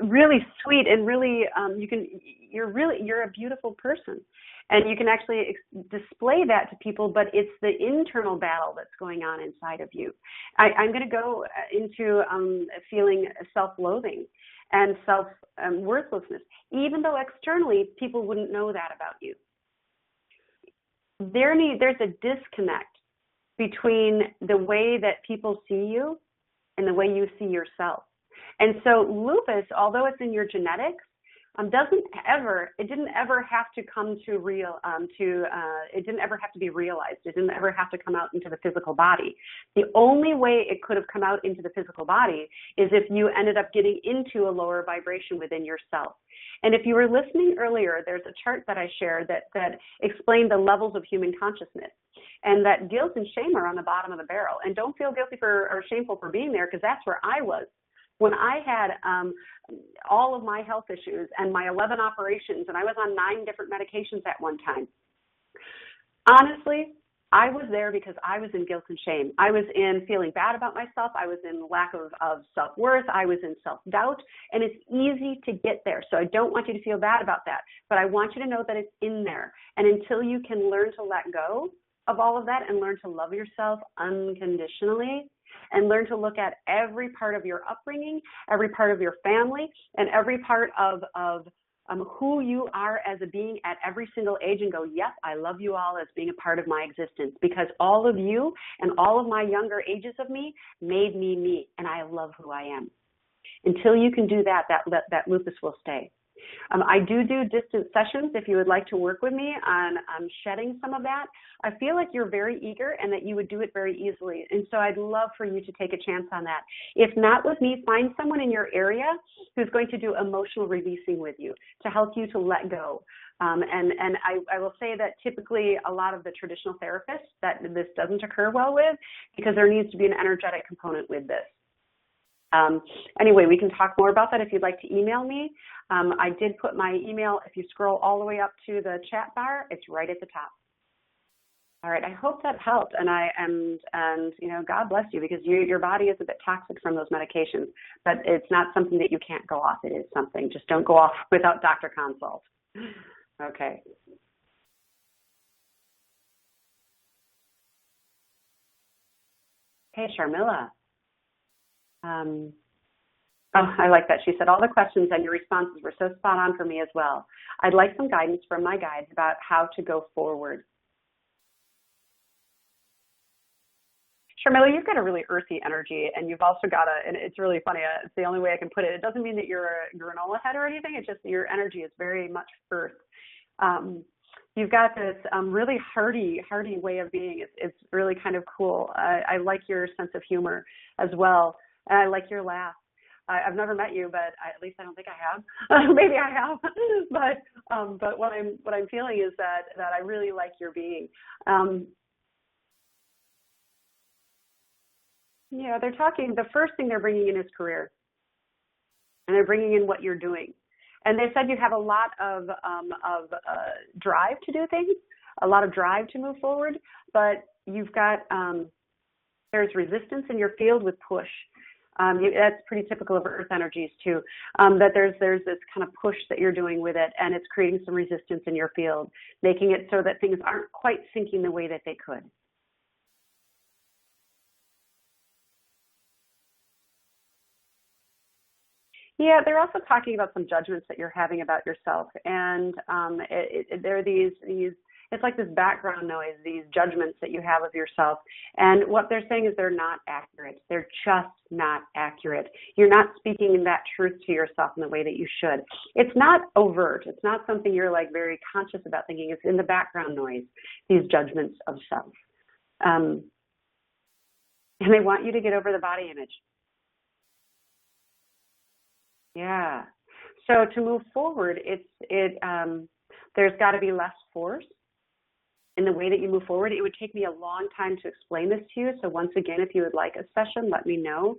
really sweet and really, you're a beautiful person. And you can actually display that to people, but it's the internal battle that's going on inside of you. I'm going to go into feeling self-loathing and self-worthlessness, even though externally people wouldn't know that about you. There's a disconnect between the way that people see you and the way you see yourself. And so lupus, although it's in your genetics, it didn't ever have to come to it didn't ever have to be realized. It didn't ever have to come out into the physical body. The only way it could have come out into the physical body is if you ended up getting into a lower vibration within yourself. And if you were listening earlier, there's a chart that I shared that explained the levels of human consciousness, and that guilt and shame are on the bottom of the barrel. And don't feel guilty or shameful for being there, because that's where I was. When I had all of my health issues and my 11 operations, and I was on 9 different medications at one time, honestly, I was there because I was in guilt and shame. I was in feeling bad about myself. I was in lack of self-worth. I was in self-doubt, and it's easy to get there. So I don't want you to feel bad about that, but I want you to know that it's in there. And until you can learn to let go of all of that and learn to love yourself unconditionally, and learn to look at every part of your upbringing, every part of your family, and every part of who you are as a being at every single age, and go, yes, I love you all as being a part of my existence, because all of you and all of my younger ages of me made me me, and I love who I am. Until you can do that lupus will stay. I do distant sessions if you would like to work with me on shedding some of that. I feel like you're very eager and that you would do it very easily. And so I'd love for you to take a chance on that. If not with me, find someone in your area who's going to do emotional releasing with you to help you to let go. And I will say that typically a lot of the traditional therapists, that this doesn't occur well with, because there needs to be an energetic component with this. Anyway, we can talk more about that if you'd like to email me. I did put my email, if you scroll all the way up to the chat bar, it's right at the top. All right, I hope that helped, and God bless you, because your body is a bit toxic from those medications, but it's not something that you can't go off. It is something. Just don't go off without doctor consult. Okay. Hey, Sharmila. I like that. She said, all the questions and your responses were so spot on for me as well. I'd like some guidance from my guides about how to go forward. Sharmila, you've got a really earthy energy, and you've also got and it's really funny, it's the only way I can put it. It doesn't mean that you're a granola head or anything. It's just your energy is very much earth. You've got this really hearty way of being. It's really kind of cool. I like your sense of humor as well. And I like your laugh. I've never met you, but at least I don't think I have. Maybe I have. But what I'm feeling is that I really like your being. They're talking. The first thing they're bringing in is career, and they're bringing in what you're doing. And they said you have a lot of drive to do things, a lot of drive to move forward, but you've got there's resistance in your field with push. That's pretty typical of earth energies too, that there's this kind of push that you're doing with it, and it's creating some resistance in your field, making it so that things aren't quite syncing the way that they could. Yeah, they're also talking about some judgments that you're having about yourself, and there are these it's like this background noise, these judgments that you have of yourself. And what they're saying is they're not accurate. They're just not accurate. You're not speaking that truth to yourself in the way that you should. It's not overt. It's not something you're like very conscious about thinking. It's in the background noise, these judgments of self. And they want you to get over the body image. Yeah. So to move forward, there's got to be less force in the way that you move forward. It would take me a long time to explain this to you. So once again, if you would like a session, let me know.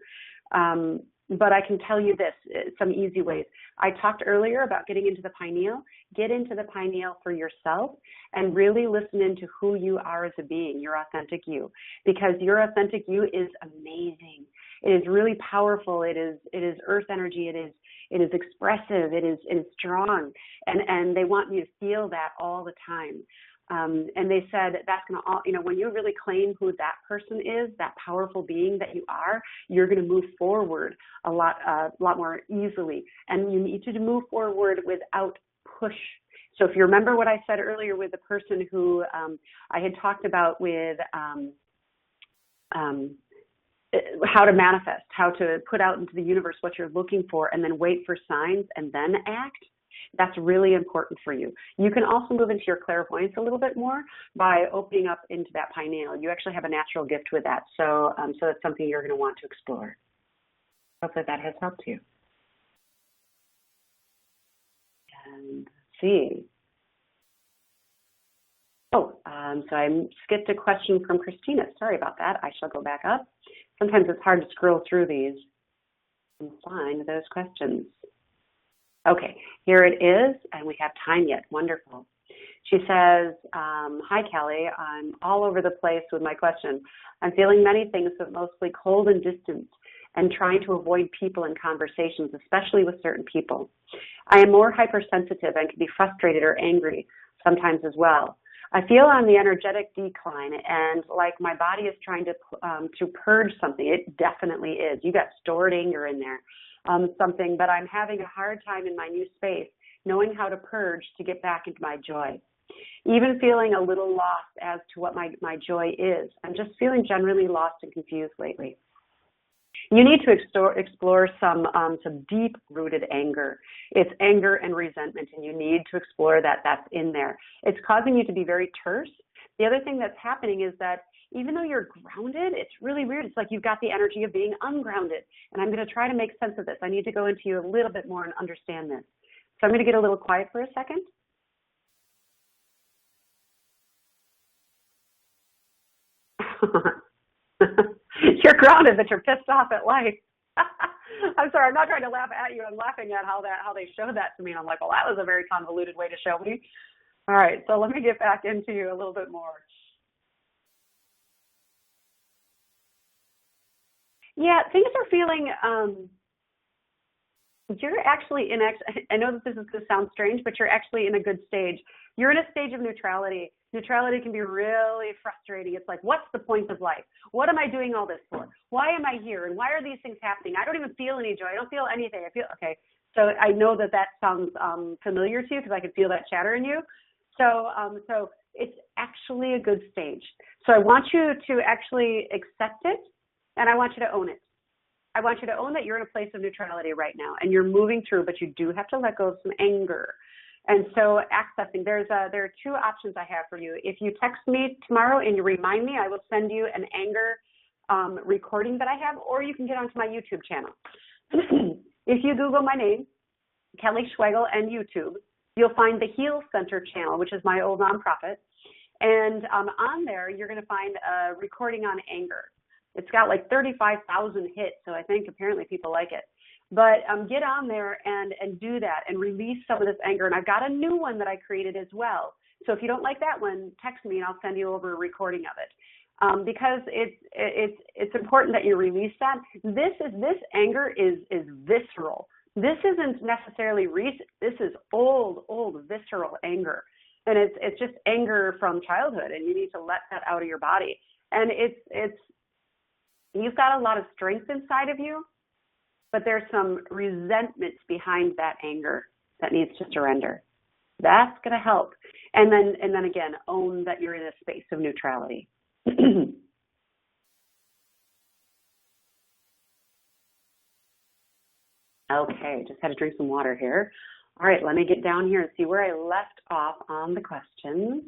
But I can tell you this, some easy ways. I talked earlier about getting into the pineal. Get into the pineal for yourself and really listen into who you are as a being, your authentic you, because your authentic you is amazing. It is really powerful. It is earth energy. It is expressive. It is strong. And they want you to feel that all the time. And they said that's going to, when you really claim who that person is, that powerful being that you are, you're going to move forward a lot more easily. And you need to move forward without push. So if you remember what I said earlier with the person who I had talked about with how to manifest, how to put out into the universe what you're looking for, and then wait for signs and then act. That's really important for you. You can also move into your clairvoyance a little bit more by opening up into that pineal. You actually have a natural gift with that, so it's something you're going to want to explore. Hopefully that has helped you. And let's see. So I skipped a question from Christina. Sorry about that. I shall go back up. Sometimes it's hard to scroll through these and find those questions. Okay, here it is, and we have time yet. Wonderful. She says, hi, Kelly. I'm all over the place with my question. I'm feeling many things, but mostly cold and distant, and trying to avoid people and conversations, especially with certain people. I am more hypersensitive and can be frustrated or angry sometimes as well. I feel on the energetic decline, and like my body is trying to purge something. It definitely is. You got stored anger in there. Something, but I'm having a hard time in my new space, knowing how to purge to get back into my joy. Even feeling a little lost as to what my joy is. I'm just feeling generally lost and confused lately. You need to explore some deep-rooted anger. It's anger and resentment, and you need to explore that. That's in there. It's causing you to be very terse. The other thing that's happening is that even though you're grounded, it's really weird. It's like you've got the energy of being ungrounded. And I'm going to try to make sense of this. I need to go into you a little bit more and understand this. So I'm going to get a little quiet for a second. You're grounded, but you're pissed off at life. I'm sorry, I'm not trying to laugh at you. I'm laughing at how they showed that to me. And I'm like, well, that was a very convoluted way to show me. All right, so let me get back into you a little bit more. Yeah, things are feeling, you're actually I know that this is going to sound strange, but you're actually in a good stage. You're in a stage of neutrality. Neutrality can be really frustrating. It's like, what's the point of life? What am I doing all this for? Why am I here? And why are these things happening? I don't even feel any joy. I don't feel anything. Okay. So I know that sounds familiar to you because I could feel that chatter in you. So it's actually a good stage. So I want you to actually accept it. And I want you to own it. I want you to own that you're in a place of neutrality right now, and you're moving through, but you do have to let go of some anger. And so accessing, there are two options I have for you. If you text me tomorrow and you remind me, I will send you an anger recording that I have, or you can get onto my YouTube channel. If you Google my name, Kelly Schwegel, and YouTube, you'll find the Heal Center channel, which is my old nonprofit. And on there, you're going to find a recording on anger. It's got like 35,000 hits, so I think apparently people like it. But get on there and do that and release some of this anger. And I've got a new one that I created as well. So if you don't like that one, text me and I'll send you over a recording of it. Because it's important that you release that. This anger is visceral. This isn't necessarily recent. This is old visceral anger. And it's just anger from childhood, and you need to let that out of your body. And you've got a lot of strength inside of you, but there's some resentments behind that anger that needs to surrender. That's going to help. And then again, own that you're in a space of neutrality. Okay, just had to drink some water here. All right, let me get down here and see where I left off on the questions.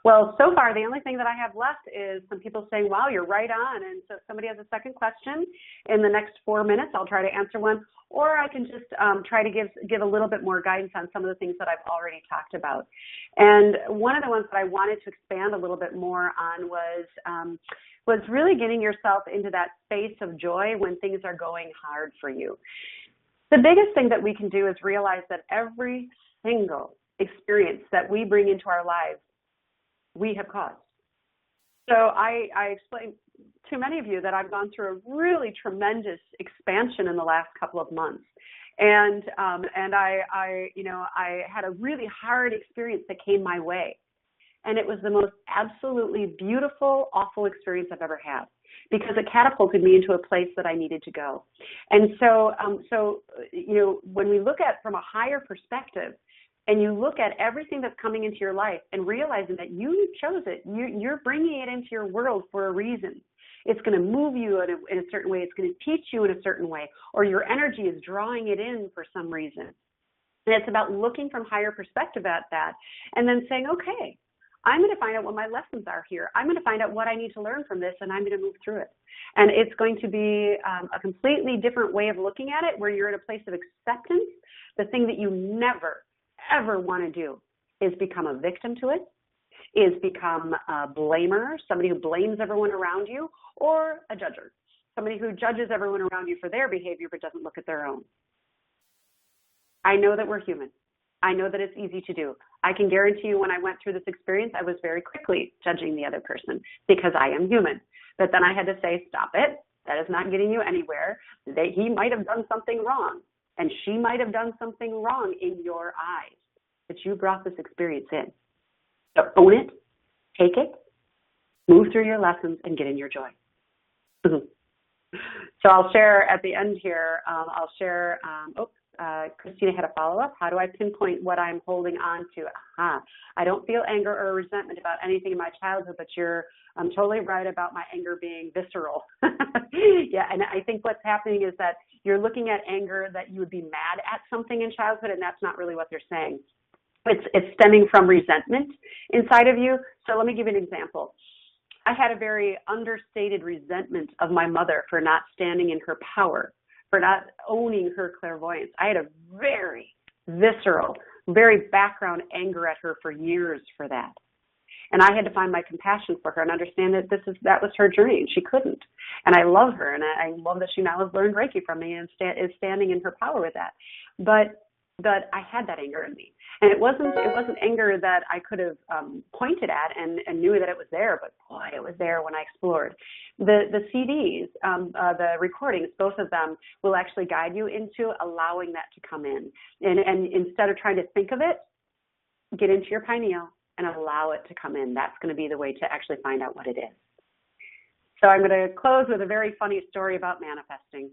Well, so far, the only thing that I have left is some people saying, wow, you're right on. And so if somebody has a second question in the next 4 minutes, I'll try to answer one. Or I can just try to give a little bit more guidance on some of the things that I've already talked about. And one of the ones that I wanted to expand a little bit more on was really getting yourself into that space of joy when things are going hard for you. The biggest thing that we can do is realize that every single experience that we bring into our lives, we have caused. So I explained to many of you that I've gone through a really tremendous expansion in the last couple of months. And I had a really hard experience that came my way. And it was the most absolutely beautiful, awful experience I've ever had, because it catapulted me into a place that I needed to go. And so when we look at from a higher perspective, and you look at everything that's coming into your life and realizing that you chose it, you're bringing it into your world for a reason. It's going to move you in a certain way. It's going to teach you in a certain way, or your energy is drawing it in for some reason. And it's about looking from higher perspective at that and then saying, okay, I'm going to find out what my lessons are here. I'm going to find out what I need to learn from this, and I'm going to move through it. And it's going to be a completely different way of looking at it, where you're in a place of acceptance. The thing that you never, ever want to do is become a victim to it, is become a blamer, somebody who blames everyone around you, or a judger, somebody who judges everyone around you for their behavior but doesn't look at their own. I know that we're human. I know that it's easy to do. I can guarantee you when I went through this experience, I was very quickly judging the other person because I am human. But then I had to say, stop it. That is not getting you anywhere. He might have done something wrong, and she might have done something wrong in your eyes, but you brought this experience in. So own it, take it, move through your lessons, and get in your joy. So I'll share at the end here, Christina had a follow-up. How do I pinpoint what I'm holding on to? I don't feel anger or resentment about anything in my childhood, but I'm totally right about my anger being visceral. Yeah, and I think what's happening is that you're looking at anger that you would be mad at something in childhood, and that's not really what they're saying. It's stemming from resentment inside of you. So let me give you an example. I had a very understated resentment of my mother for not standing in her power, for not owning her clairvoyance. I had a very visceral, very background anger at her for years for that. And I had to find my compassion for her and understand that that was her journey, and she couldn't. And I love her, and I love that she now has learned Reiki from me and is standing in her power with that. But I had that anger in me. And it wasn't anger that I could have pointed at and knew that it was there, but boy, it was there when I explored. The CDs, the recordings, both of them will actually guide you into allowing that to come in. And instead of trying to think of it, get into your pineal and allow it to come in. That's going to be the way to actually find out what it is. So I'm going to close with a very funny story about manifesting.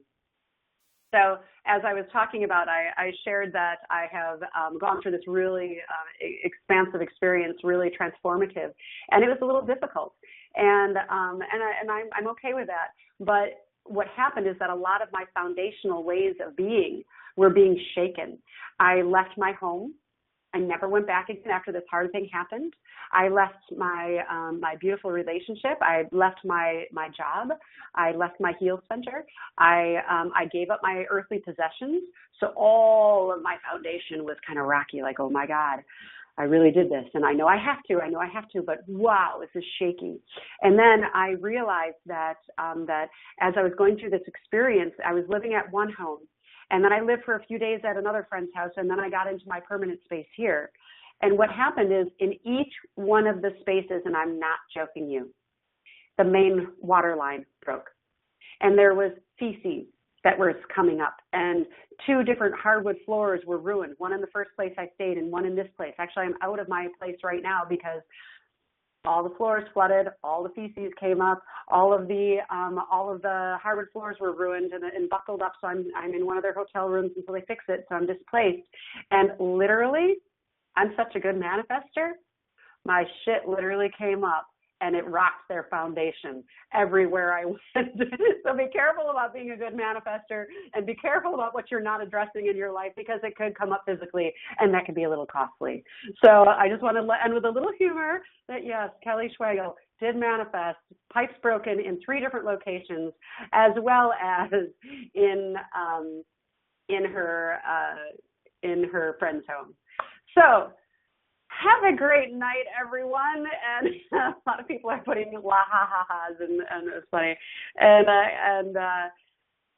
So as I was talking about, I shared that I have gone through this really expansive experience, really transformative, and it was a little difficult, and I'm okay with that. But what happened is that a lot of my foundational ways of being were being shaken. I left my home. I never went back again after this hard thing happened. I left my beautiful relationship. I left my job. I left my heal center. I gave up my earthly possessions. So all of my foundation was kind of rocky, like, oh my God, I really did this. And I know I have to, but wow, this is shaky. And then I realized that as I was going through this experience, I was living at one home. And then I lived for a few days at another friend's house, and then I got into my permanent space here. And what happened is in each one of the spaces, and I'm not joking you, the main water line broke. And there was feces that was coming up. And 2 different hardwood floors were ruined, one in the first place I stayed and one in this place. Actually, I'm out of my place right now because all the floors flooded, all the feces came up, all of the hardwood floors were ruined and buckled up. So I'm in one of their hotel rooms until they fix it. So I'm displaced. And literally, I'm such a good manifester. My shit literally came up and it rocked their foundation everywhere I went. So be careful about being a good manifester, and be careful about what you're not addressing in your life, because it could come up physically, and that can be a little costly. So I just want to end with a little humor that, yes, Kelly Schwegel did manifest pipes broken in 3 different locations, as well as in her friend's home. So have a great night, everyone. And a lot of people are putting la ha ha ha's, and it's funny. And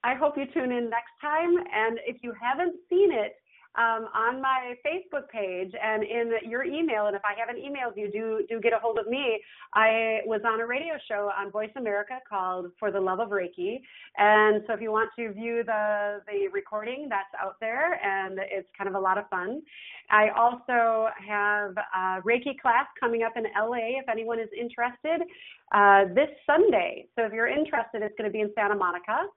I hope you tune in next time. And if you haven't seen it, on my Facebook page and in your email, and if I haven't emailed you, do get a hold of me. I was on a radio show on Voice America called For the Love of Reiki, and so if you want to view the recording, that's out there, and it's kind of a lot of fun. I also have a Reiki class coming up in LA if anyone is interested this Sunday. So if you're interested, it's going to be in Santa Monica.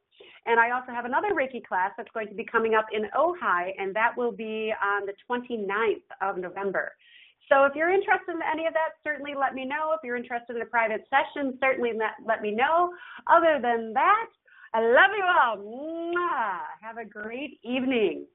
And I also have another Reiki class that's going to be coming up in Ojai, and that will be on the 29th of November. So if you're interested in any of that, certainly let me know. If you're interested in a private session, certainly let me know. Other than that, I love you all. Mwah! Have a great evening.